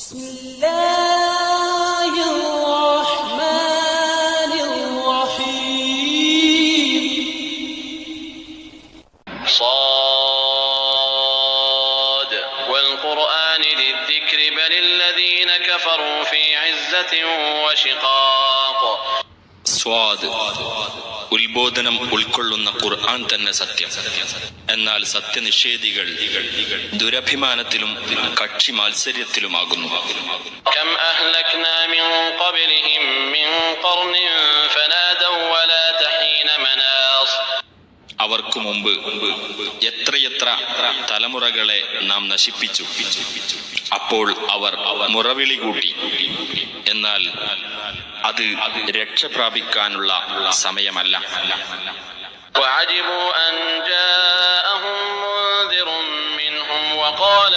بسم الله الرحمن الرحيم صاد والقرآن ذي الذكر بل الذين كفروا في عزة وشقاق. സ്വാദ് ഉത്ബോധനം ഉൾക്കൊള്ളുന്ന ഖുർആൻ തന്നെ സത്യം. എന്നാൽ സത്യനിഷേധികൾ ദുരഭിമാനത്തിലും കക്ഷി മാത്സര്യത്തിലുമാകുന്നു. كم أهلكنا من قبلهم من قرن فنادوا ولا تحين مناص. അവർക്കു മുമ്പ് എത്രയെത്ര തലമുറകളെ നാം നശിപ്പിച്ചു. അപ്പോൾ അവർ മുറവിളി കൂട്ടി, എന്നാൽ അത് രക്ഷ പ്രാപിക്കാനുള്ള സമയമല്ല. وعجبوا أن جاءهم منذر منهم وقال